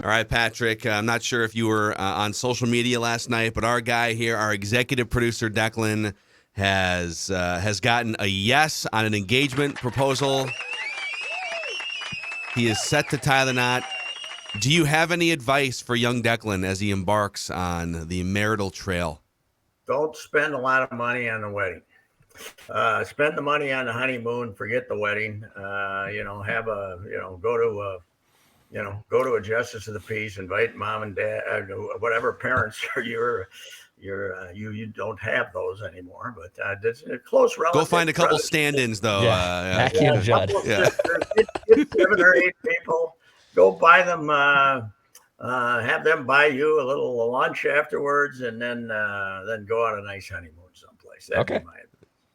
All right, Patrick, I'm not sure if you were on social media last night, but our guy here, our executive producer, Declan, has gotten a yes on an engagement proposal. He is set to tie the knot. Do you have any advice for young Declan as he embarks on the marital trail? Don't spend a lot of money on the wedding. Spend the money on the honeymoon. Forget the wedding. Go to a justice of the peace. Invite mom and dad, whatever parents are you don't have those anymore. But it's a close relative. Go find a couple stand-ins though. Mackey and Judd. Get 7 or 8 people. Go buy them. Have them buy you a little lunch afterwards, and then go on a nice honeymoon someplace. Okay.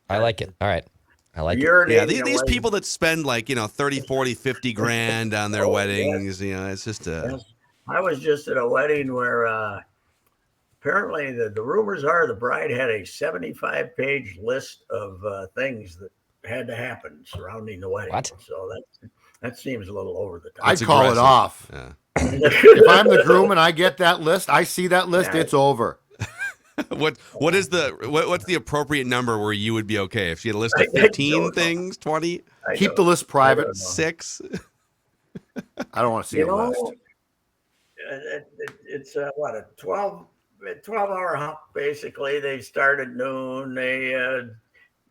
I like it. All right. I like it. Yeah, these people that spend 30, 40, 50 grand on their weddings, it's just I was just at a wedding where apparently the rumors are the bride had a 75-page list of things that had to happen surrounding the wedding. What? So that seems a little over the top. I'd call it off. Yeah. If I'm the groom and I get that list, I see that list, it's over. What's the appropriate number where you would be okay? If she had a list of 15 things, 20? Keep the list private. 6? I don't want to see the list. It's a 12-hour hump, basically. They start at noon. They have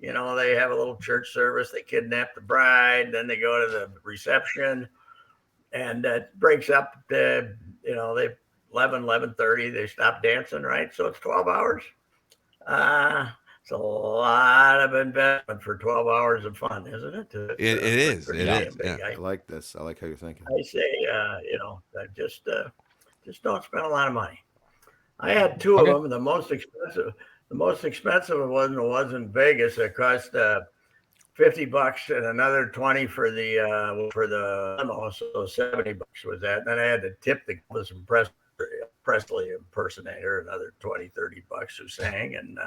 a little church service. They kidnap the bride. Then they go to the reception. And it breaks up to, they 11:30, they stop dancing, right? So it's 12 hours. It's a lot of investment for 12 hours of fun, isn't it? It is. It is. Yeah. I like this. I like how you're thinking. I say, just don't spend a lot of money. I had 2 of them. The most expensive was in Vegas. It cost $50 and another 20 for the limo, so $70 was that. And then I had to tip the Presley impersonator another $20, $30 who sang, and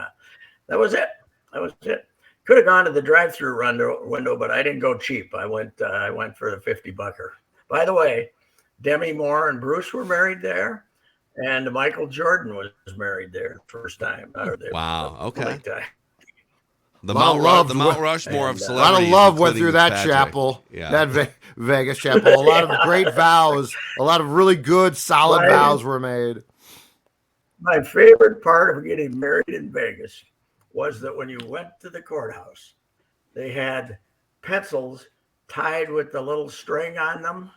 that was it. Could have gone to the drive-through window, but I didn't go cheap. I went for the $50. By the way, Demi Moore and Bruce were married there, and Michael Jordan was married there the first time. Wow. Okay. The Mount Rushmore of celebrities. A lot of love went through that Patrick. chapel, that Vegas chapel. A lot of great vows, a lot of really good, solid vows were made. My favorite part of getting married in Vegas was that when you went to the courthouse, they had pencils tied with the little string on them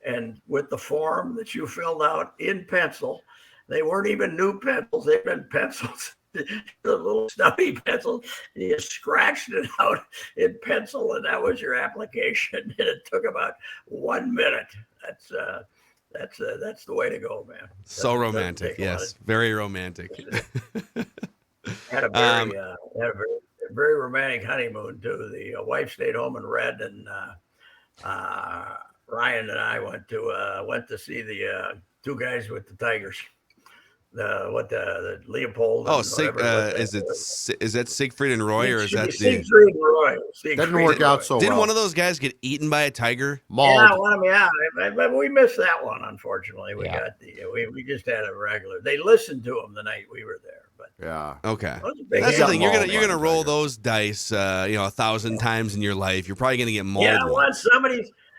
and with the form that you filled out in pencil. They weren't even new pencils. They've been pencils. The little stubby pencil, and you scratched it out in pencil, and that was your application. And it took about 1 minute. That's the way to go, man. So romantic, yes, very romantic. Had a very romantic honeymoon too. The wife stayed home and read, and Ryan and I went to see the 2 guys with the Tigers. The Leopold. Oh, is that Siegfried and Roy, or is that Siegfried and Roy? Didn't work out so well. Didn't one of those guys get eaten by a tiger? Mauled. Yeah, one of them. Yeah, we missed that one. Unfortunately, we just had a regular. They listened to him the night we were there, but yeah, okay. That's the thing. You're gonna roll those dice, 1,000 times in your life. You're probably gonna get mauled. Yeah,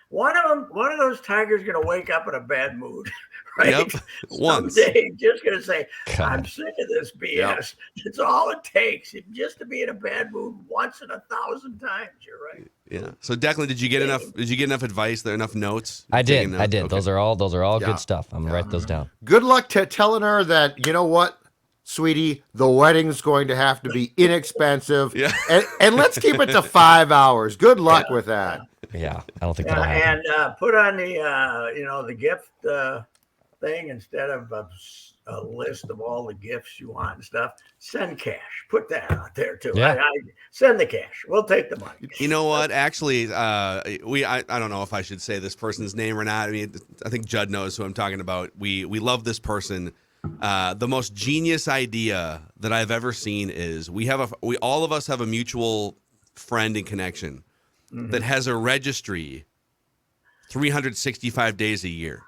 one of those tigers gonna wake up in a bad mood. Right? Yep. Someday, just going to say, I'm sick of this BS. Yep. It's all it takes just to be in a bad mood once in 1,000 times. You're right. Yeah. So Declan, did you get enough advice there, enough notes? I did. Okay. Those are all good stuff. I'm going to write those down. Good luck telling her that, you know what, sweetie, the wedding's going to have to be inexpensive. Yeah. And let's keep it to 5 hours. Good luck with that. Yeah. I don't think that'll happen. And put on the gift thing, instead of a list of all the gifts you want and stuff, send cash. Put that out there too. Yeah. I send the cash. We'll take the money. You know what? Actually, I don't know if I should say this person's name or not. I mean, I think Judd knows who I'm talking about. We love this person. The most genius idea that I've ever seen is we all of us have a mutual friend and connection that has a registry 365 days a year.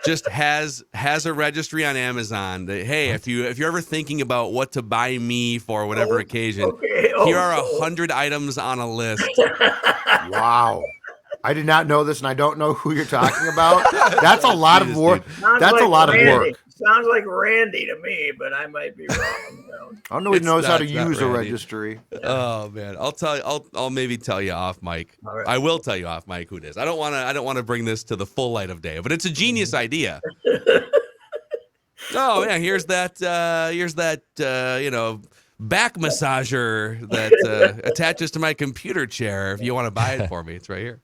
Just has a registry on Amazon that, hey, if you're ever thinking about what to buy me for whatever occasion, Okay. here are 100 items on a list. Wow. I did not know this, and I don't know who you're talking about. That's a lot of work. That's a lot of work. Sounds like Randy to me, but I might be wrong. I don't know. He knows how to not use a Randy. registry. Oh man, I'll maybe tell you off mic. Right. I will tell you off mic who it is. I don't want to bring this to the full light of day, but it's a genius idea. Oh yeah, here's that back massager that attaches to my computer chair. If you want to buy it for me, it's right here.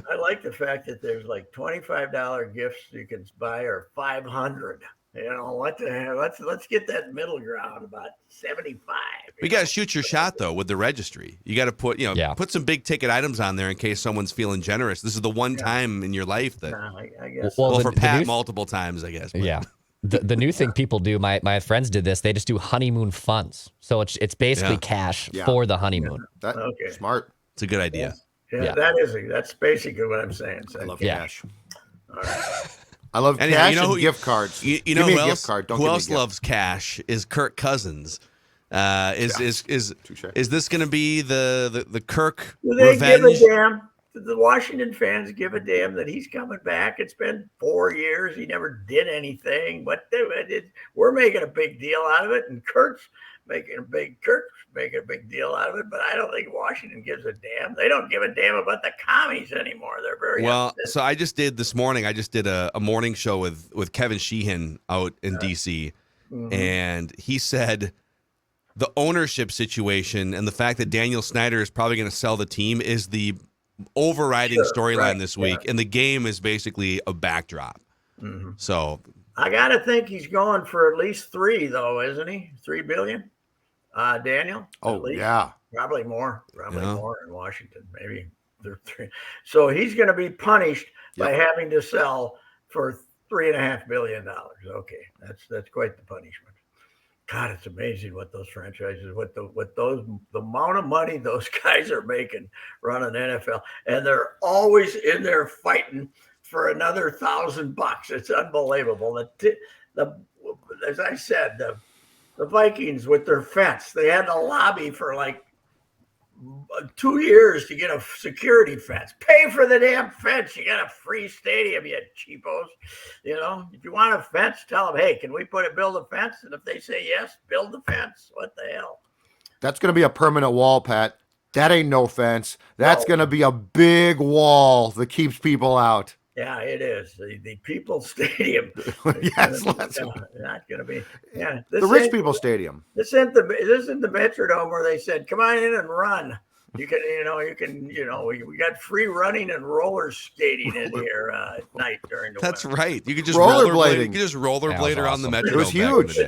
I like the fact that there's like $25 gifts you can buy or 500. You know what the hell? Let's get that middle ground about 75. We got to shoot your shot though with the registry. You got to put put some big ticket items on there in case someone's feeling generous. This is the one time in your life that I guess. Well, for Pat, multiple times, I guess. But. Yeah. The new thing people do, my friends did this. They just do honeymoon funds. So it's basically cash for the honeymoon. That's smart. It's a good idea. Yeah, that's basically what I'm saying. So I love cash. All right. I love cash and gift cards. You know who else? Who else loves cash? Is Kirk Cousins. Is this going to be the Kirk revenge? Give a damn? The Washington fans give a damn that he's coming back. It's been 4 years. He never did anything. But we're making a big deal out of it, and Kirk's making a big deal out of it. But I don't think Washington gives a damn. They don't give a damn about the commies anymore. They're very upset. So I just did this morning. I just did a morning show with Kevin Sheehan out in DC, and he said the ownership situation and the fact that Daniel Snyder is probably going to sell the team is the overriding storyline this week, and the game is basically a backdrop. So I gotta think he's going for at least 3, though, isn't he? $3 billion, Daniel. Oh yeah, probably more. More in Washington, maybe 3. So he's going to be punished by having to sell for $3.5 billion. Okay, that's quite the punishment. God, it's amazing what those franchises, the amount of money those guys are making running NFL, and they're always in there fighting for another $1,000. It's unbelievable. As I said, the Vikings with their fence, they had to lobby for like 2 years to get a security fence. Pay for the damn fence. You got a free stadium, you cheapos. You know, if you want a fence, tell them, hey, can we build a fence? And if they say yes, build the fence. What the hell? That's going to be a permanent wall, Pat. That ain't no fence. That's going to be a big wall that keeps people out. Yeah, it is. The People's Stadium. Yes, not going to be. Yeah, the Rich People Stadium. This isn't the Metrodome where they said, "Come on in and run." We got free running and roller skating in here at night during the. That's winter. right. You could just rollerblading. You could just rollerblade around the Metrodome. It was huge.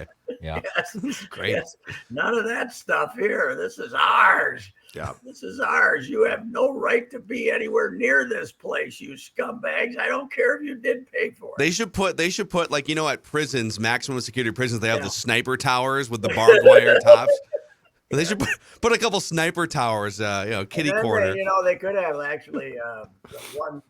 Yeah, yes, great. Yes. None of that stuff here. This is ours. Yeah, this is ours. You have no right to be anywhere near this place, you scumbags. I don't care if you did pay for it. They should put like, at prisons, maximum security prisons, they have the sniper towers with the barbed wire tops. They should put a couple sniper towers, kitty corner. They could have actually one,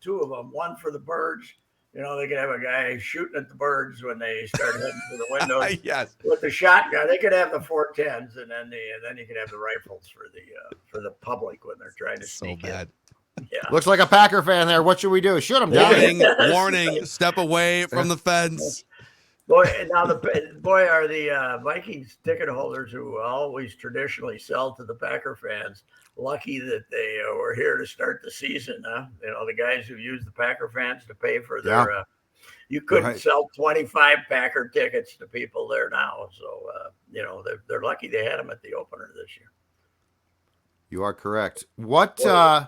2 of them, one for the birds. They could have a guy shooting at the birds when they start heading to the windows. Yes. With the shotgun, they could have the 410s, and then you could have the rifles for the public when they're trying to sneak in. Yeah. Looks like a Packer fan there. What should we do? Shoot him down. Warning! Step away from the fence. Boy, now are the Vikings ticket holders who always traditionally sell to the Packer fans lucky that they were here to start the season, huh? The guys who use the Packer fans to pay for their you couldn't sell 25 Packer tickets to people there now. So, they're lucky they had them at the opener this year. You are correct. What? Yeah.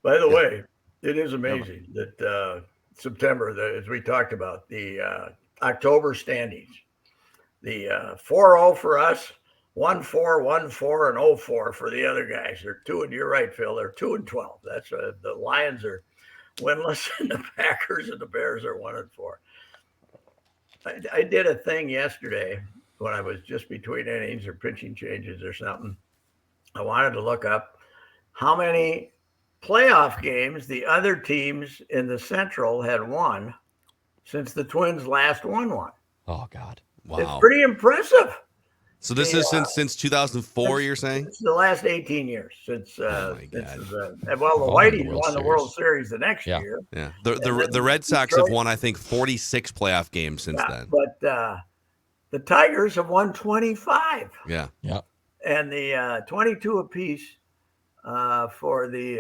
By the way, it is amazing that September, as we talked about, the October standings, the 4-0 for us, 1-4, 1-4, and 0-4 for the other guys. They're 2, and you're right, Phil. They're 2-12. That's the Lions are winless, and the Packers and the Bears are 1-4. I did a thing yesterday when I was just between innings or pitching changes or something. I wanted to look up how many playoff games the other teams in the Central had won since the Twins last won one. Oh God. Wow. It's pretty impressive. So this is since 2004, you're saying? It's the last 18 years since. Oh my God. The Won Whiteys the World won the World Series the next year. Yeah. The Red Sox have won, I think, 46 playoff games since then. But the Tigers have won 25. Yeah. Yep. And the 22 apiece for the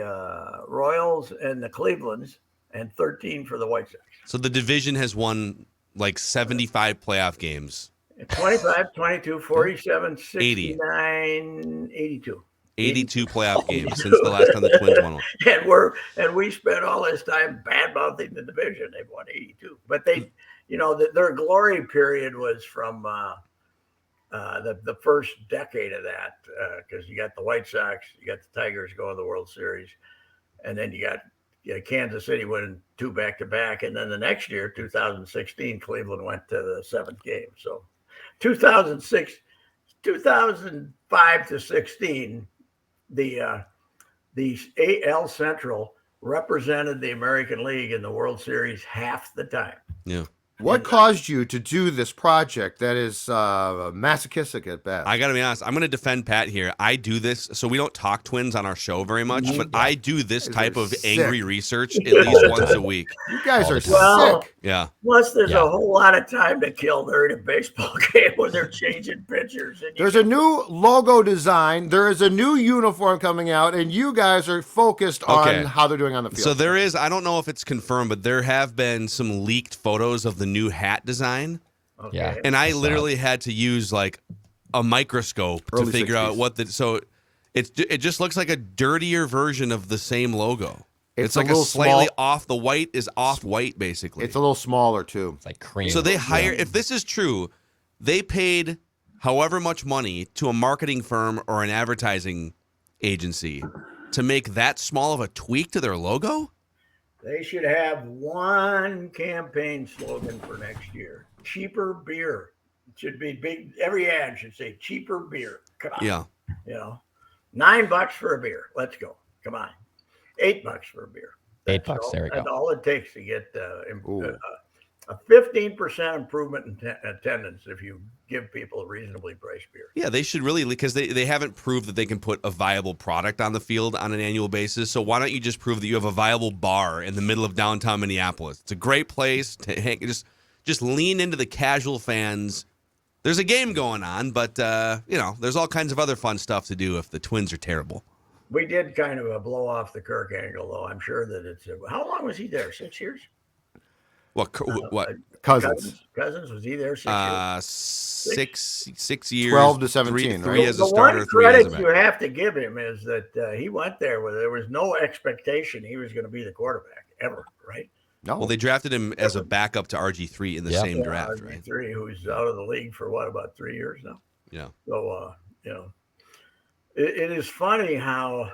Royals and the Clevelands, and 13 for the White Sox. So the division has won like 75 playoff games. 25, 22, 47, 69, 82. 82 playoff games since the last time the Twins won one. And we spent all this time bad-mouthing the division. They've won 82. But they, their glory period was from the first decade of that, because you got the White Sox, you got the Tigers going to the World Series, and then you got Kansas City winning 2 back-to-back, and then the next year, 2016, Cleveland went to the 7th game. So 2005 to 16, the AL Central represented the American League in the World Series half the time. Yeah. What caused you to do this project that is masochistic at best? I got to be honest. I'm going to defend Pat here. I do this, so we don't talk Twins on our show very much, but I do this type of angry research at least once a week. You guys are sick. Yeah. Plus, there's a whole lot of time to kill during a baseball game when they're changing pitchers. There's a new logo design. There is a new uniform coming out, and you guys are focused on how they're doing on the field. So there is, I don't know if it's confirmed, but there have been some leaked photos of the new hat design. Okay. Yeah. And I literally had to use like a microscope to figure out what so it just looks like a dirtier version of the same logo. It's like a slightly off. The white is off white, basically. It's a little smaller too. It's like cream. So they hire, if this is true, they paid however much money to a marketing firm or an advertising agency to make that small of a tweak to their logo. They should have one campaign slogan for next year: cheaper beer. It should be big. Every ad should say cheaper beer. Come on. Yeah. $9 for a beer. Let's go. Come on. $8 for a beer. $8. There we go. That's all it takes to get a 15% improvement in attendance if you give people a reasonably priced beer. Yeah, they should really, because they haven't proved that they can put a viable product on the field on an annual basis. So why don't you just prove that you have a viable bar in the middle of downtown Minneapolis? It's a great place to hang. Just lean into the casual fans. There's a game going on, but there's all kinds of other fun stuff to do if the Twins are terrible. We did kind of blow off the Kirk angle, though. I'm sure that it's. How long was he there? 6 years? What? Cousins. Cousins, was he there 6 years? 6 years. 12 to 17. Three as a the starter, one 3 as a credit back. you have to give him is that he went there where there was no expectation he was going to be the quarterback ever, right? No. Well, they drafted him as a backup to RG3 in the same draft, right? RG3, who's out of the league for about 3 years now. Yeah. So, it is funny how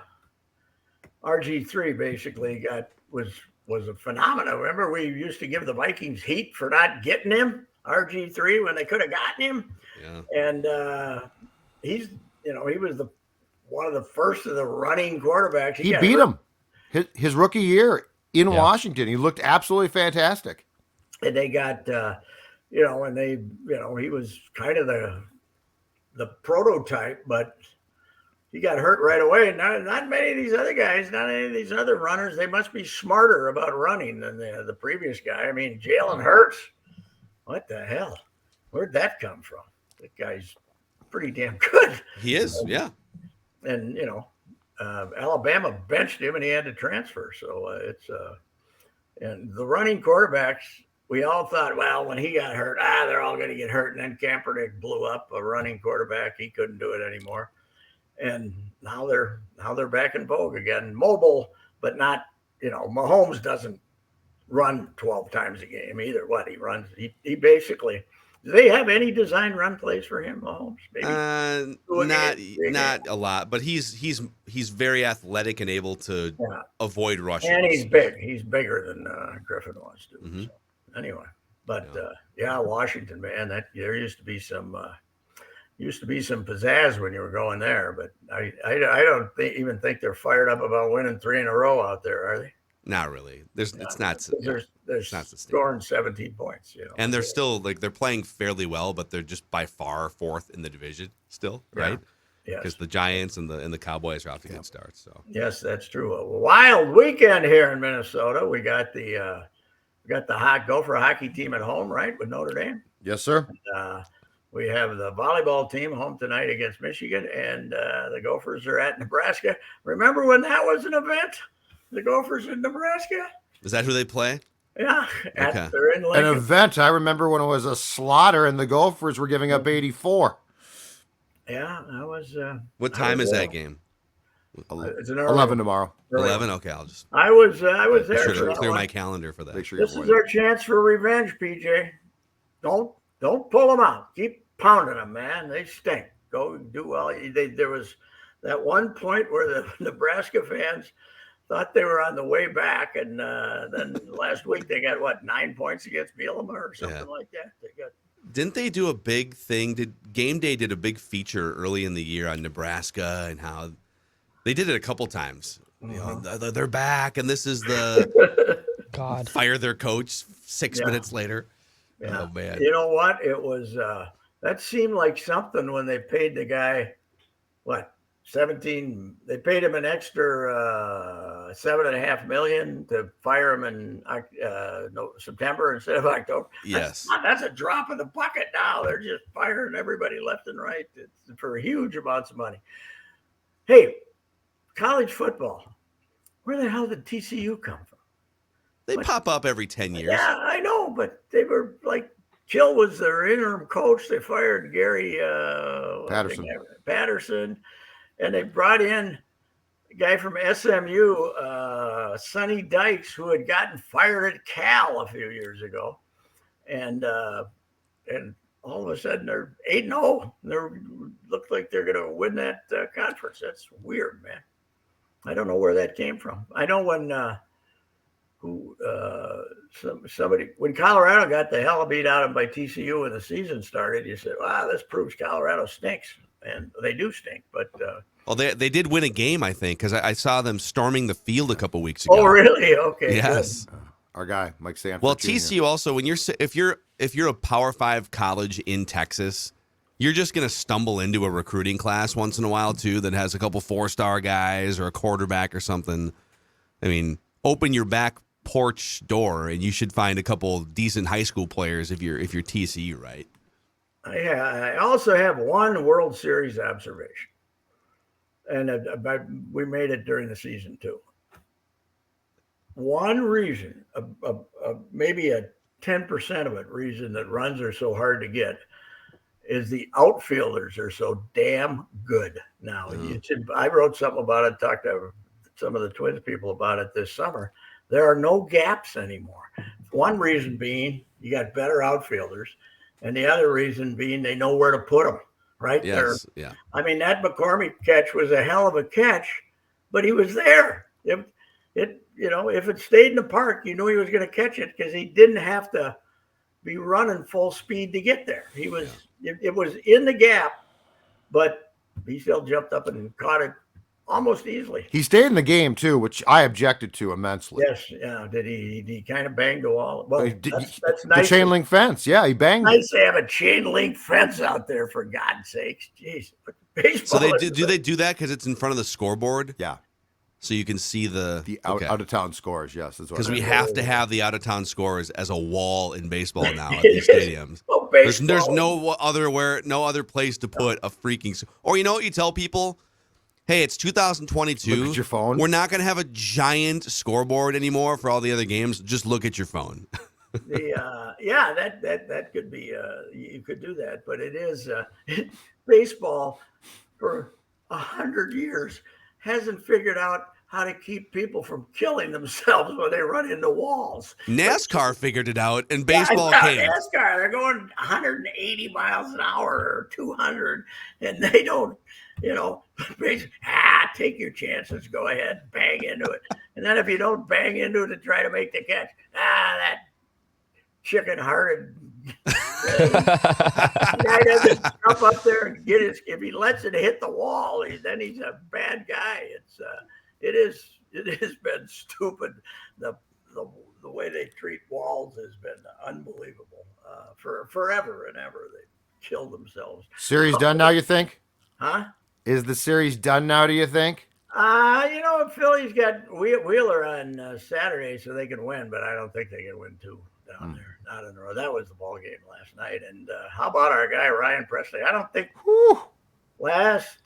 RG3 basically was a phenomenon. Remember, we used to give the Vikings heat for not getting him, RG3, when they could have gotten him. Yeah. And he was one of the first of the running quarterbacks. He beat him his rookie year in Washington. He looked absolutely fantastic. And they got, he was kind of the prototype, but he got hurt right away. Not many of these other guys, not any of these other runners, they must be smarter about running than the previous guy. I mean, Jalen Hurts, what the hell? Where'd that come from? That guy's pretty damn good. He is, yeah. And, Alabama benched him and he had to transfer. So and the running quarterbacks, we all thought, well, when he got hurt, they're all going to get hurt. And then Kaepernick blew up a running quarterback. He couldn't do it anymore. And now they're back in vogue again, mobile, but not, Mahomes doesn't run 12 times a game either. What he runs, he basically, do they have any design run plays for him, Mahomes? Maybe? Not a lot, but he's very athletic and able to avoid rushes. And he's big. He's bigger than Griffin was too. Mm-hmm. So, anyway, but Washington, man, there used to be some, used to be some pizzazz when you were going there, but I don't even think they're fired up about winning 3 in a row out there, are they? Not really. It's not. They're not sustainable. scoring 17 points, And they're still they're playing fairly well, but they're just by far 4th in the division still, right? Yes. Because the Giants and the Cowboys are off to good starts. So yes, that's true. A wild weekend here in Minnesota. We got the hot Gopher hockey team at home, right, with Notre Dame. Yes, sir. We have the volleyball team home tonight against Michigan, and the Gophers are at Nebraska. Remember when that was an event? The Gophers in Nebraska? is that who they play? Yeah. Okay. They're in Lincoln. An event. I remember when it was a slaughter and the Gophers were giving up 84. Yeah, that was. What time is that game? It's an early 11 tomorrow. 11. Okay, I'll just I was there. be sure For to that clear one. my calendar for that. Make sure you This is avoid it. our chance for revenge, PJ. Don't pull them out. Keep pounding them, man. They stink. Go do well. There was that one point where the Nebraska fans thought they were on the way back, and then last week they got 9 points against Bielema or something like that. Didn't they do a big thing? Game Day did a big feature early in the year on Nebraska and how they did it a couple times. You know, they're back, and this is the God. fire their coach 6 minutes later. Yeah. Oh man! You know what? It was that seemed like something when they paid the guy 17. They paid him an extra $7.5 million to fire him in September instead of October. Yes, that's a drop in the bucket now. They're just firing everybody left and right for huge amounts of money. Hey, college football. Where the hell did TCU come from? they pop up every 10 years. Yeah, I know, but they were like Kill was their interim coach. They fired Gary Patterson, and they brought in a guy from SMU, Sonny Dykes, who had gotten fired at Cal a few years ago, and all of a sudden they're 8-0. They look like they're going to win that conference. That's weird, man. I don't know where that came from. I know when somebody when Colorado got the hell beat out of them by TCU when the season started, you said, "Wow, this proves Colorado stinks," and they do stink. But well, they did win a game, I think, because I saw them storming the field a couple weeks ago. Oh, really? Okay. Yes. Good. Our guy, Mike Sanford. Well, Jr. TCU also, when if you're a Power 5 college in Texas, you're just going to stumble into a recruiting class once in a while too that has a couple 4-star guys or a quarterback or something. I mean, open your back porch door and you should find a couple decent high school players if you're TCU, right? Yeah, I also have one World Series observation, and we made it during the season too. One reason, maybe a 10% of it, reason that runs are so hard to get is the outfielders are so damn good now. I wrote something about it, talked to some of the Twins people about it this summer. There are no gaps anymore. One reason being you got better outfielders, and the other reason being they know where to put them, right? Yes, yeah. I mean, that McCormick catch was a hell of a catch, but he was there. If it stayed in the park, you knew he was going to catch it because he didn't have to be running full speed to get there. He was, it was in the gap, but he still jumped up and caught it almost easily. He stayed in the game too, which I objected to immensely. Yes, yeah. Did he kind of bang the wall? Well, that's The nice. chain link fence. Yeah, he banged. Nice to have a chain link fence out there, for God's sakes. Jeez. Baseball. So do they do that because it's in front of the scoreboard? Yeah. So you can see the out of town scores. Yes, because we have to have the out of town scores as a wall in baseball now at these stadiums. Well, there's no other place to put a freaking. Or you know what you tell people? Hey, it's 2022. Look at your phone. We're not going to have a giant scoreboard anymore for all the other games. Just look at your phone. That could be. You could do that, but it is baseball for 100 years hasn't figured out how to keep people from killing themselves when they run into walls. NASCAR figured it out, and baseball can't. NASCAR, they're going 180 miles an hour or 200, and they don't. Take your chances, go ahead, bang into it. And then if you don't bang into it to try to make the catch, that chicken-hearted The guy doesn't jump up there and get his. If he lets it hit the wall, then he's a bad guy. It has been stupid. The way they treat walls has been unbelievable. For forever and ever, they kill themselves. Series done now, you think? Huh? Is the series done now, do you think? Philly's got Wheeler on Saturday, so they can win, but I don't think they can win two down there. Not in a row. That was the ball game last night. And how about our guy Ryan Presley? I don't think last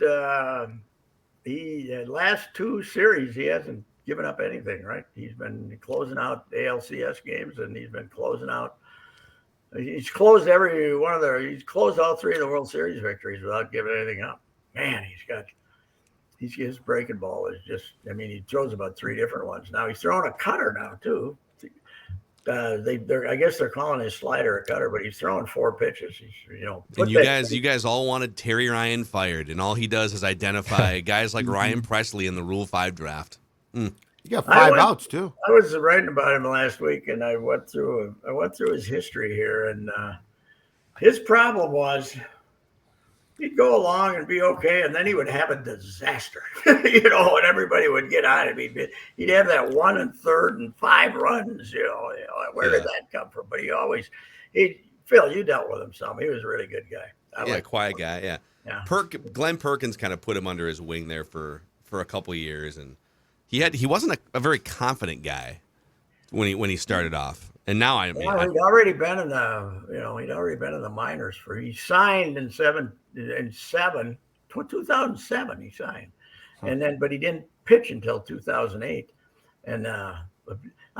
two series he hasn't given up anything. Right? He's been closing out ALCS games, and he's been closing out. He's closed every one of He's closed all three of the World Series victories without giving anything up. Man, his breaking ball is just. I mean, he throws about three different ones now. He's throwing a cutter now too. I guess they're calling his slider a cutter, but he's throwing four pitches. And you guys all wanted Terry Ryan fired, and all he does is identify guys like Ryan Presley in the Rule 5 draft. You got five outs too. I was writing about him last week, and I went through his history here, and his problem was he'd go along and be okay, and then he would have a disaster, and everybody would get on him. He'd have that 1 and 3rd and 5 runs, where did that come from? But Phil, you dealt with him some. He was a really good guy. Quiet guy. Yeah. Glenn Perkins kind of put him under his wing there for a couple of years, and he wasn't a very confident guy when he started off. And now he'd already been in the minors he signed in 2007 he signed. And but he didn't pitch until 2008. And I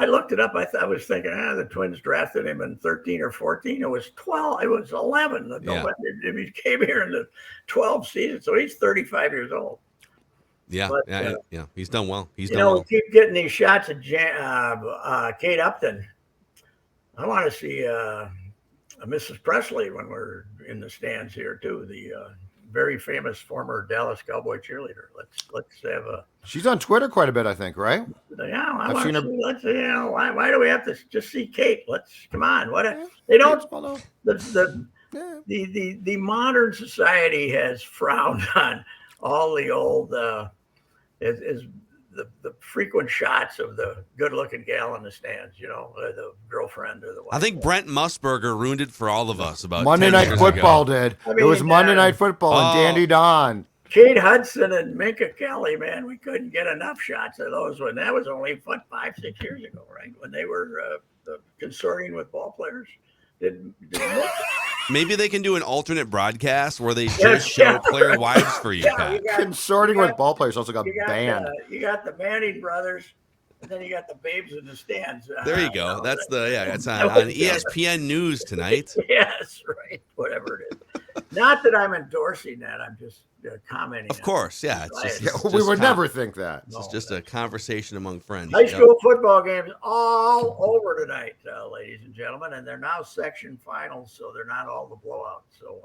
looked it up. I was thinking, the Twins drafted him in 13 or 14. It was 12. It was 11. He came here in the 12th season. So he's 35 years old. Yeah, but, he's done well. We keep getting these shots at Kate Upton. I want to see Mrs. Presley when we're in the stands here too. The very famous former Dallas Cowboy cheerleader. Let's have a. She's on Twitter quite a bit, I think, right? Yeah, I've seen her. Why do we have to just see Kate? Come on. They don't. The modern society has frowned on all the old. The frequent shots of the good-looking gal in the stands, the girlfriend or the wife. I think Brent Musburger ruined it for all of us about Monday 10 Night years Football ago. did. It was Monday Night Football and Dandy Don. Kate Hudson and Minka Kelly, man, we couldn't get enough shots of those when that was only 5-6 years ago, right? When they were consorting with ball players. Maybe they can do an alternate broadcast where they just show player wives for you. Consorting with ball players also got banned. You got the Manning brothers, and then you got the babes in the stands. There you go. That's on ESPN News tonight. Yes, right. Whatever it is. Not that I'm endorsing that. I'm just commenting. Of course, we would never think that. It's just a conversation among friends. High school football games all over tonight, ladies and gentlemen, and they're now section finals, so they're not all the blowouts. So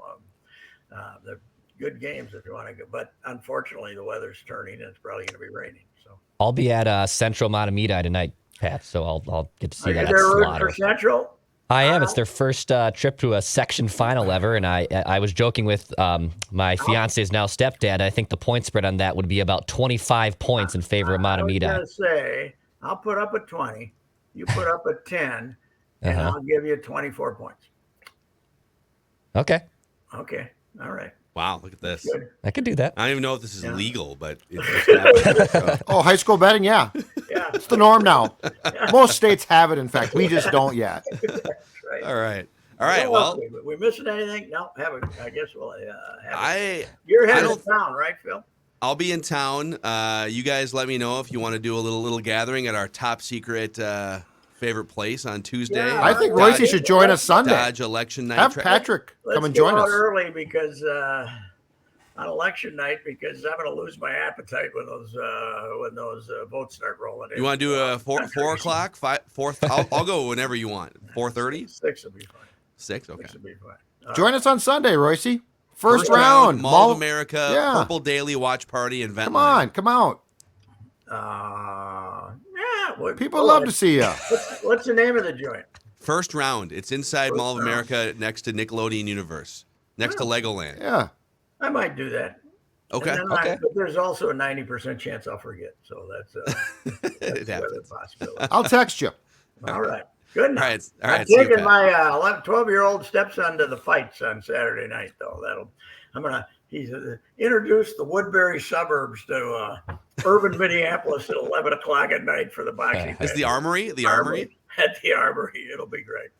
they're good games if you want to go. But unfortunately, the weather's turning, and it's probably going to be raining. So I'll be at Central Matamidi tonight, Pat. So I'll get to see that. Are you rooting for Central? I am. It's their first trip to a section final ever, and I was joking with my fiance's now stepdad. I think the point spread on that would be about 25 points in favor of Matamidi. I was going to say, I'll put up a 20, you put up a 10, and I'll give you 24 points. Okay. All right. Wow, look at this. I could do that. I don't even know if this is legal, but it's high school betting, yeah. It's the norm now. Most states have it, in fact. We just don't yet. Right. All right. Well, we missing anything? No, I guess we'll have it. You're headed to town, right, Phil? I'll be in town. You guys let me know if you want to do a little gathering at our top secret favorite place on Tuesday. Yeah, I think Royce should join us Sunday. Dodge election night. Have Patrick come and join us early because on election night, because I'm going to lose my appetite when those votes start rolling in. You want to do a 4 o'clock? 4? I'll go whenever you want. 4:30. 6 will be fine. 6. Okay. 6 will be fine. Join us on Sunday, Royce. First round, Mall of America, Purple Daily watch party in Ventline. Come out. Yeah. People love to see you. What's the name of the joint? First round. It's inside Mall of America next to Nickelodeon Universe, next to Legoland. Yeah. I might do that. Okay. But there's also a 90% chance I'll forget. So that's It happens. a possibility. I'll text you. All right. Good All night. right. I'm See you, taking Pat. my 12-year-old stepson to the fights on Saturday night, though. He's introduced the Woodbury suburbs to urban Minneapolis at 11 o'clock at night for the boxing. Is the Armory? The Armory? At the Armory. It'll be great.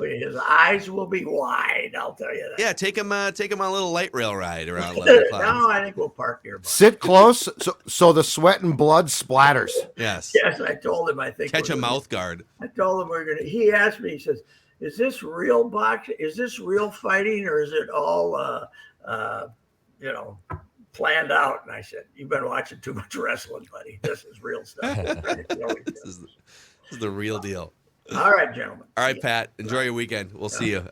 His eyes will be wide, I'll tell you that. Yeah, take him on a little light rail ride around 11 o'clock. No, I think we'll park nearby. Sit close so the sweat and blood splatters. Yes. Yes, I told him I think Catch a mouth guard. I told him he asked me, he says, is this real boxing? Is this real fighting, or is it all planned out? And I said, you've been watching too much wrestling, buddy. This is real stuff. This is the real deal. All right, gentlemen. All right, Pat. Enjoy your weekend. We'll see you.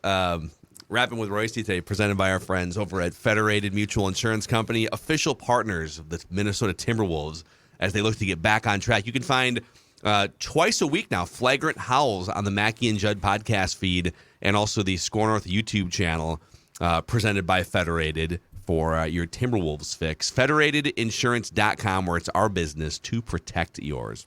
Wrapping with Royce today, presented by our friends over at Federated Mutual Insurance Company, official partners of the Minnesota Timberwolves as they look to get back on track. You can find twice a week now Flagrant Howls on the Mackey and Judd podcast feed and also the Score North YouTube channel presented by Federated for your Timberwolves fix. Federatedinsurance.com, where it's our business to protect yours.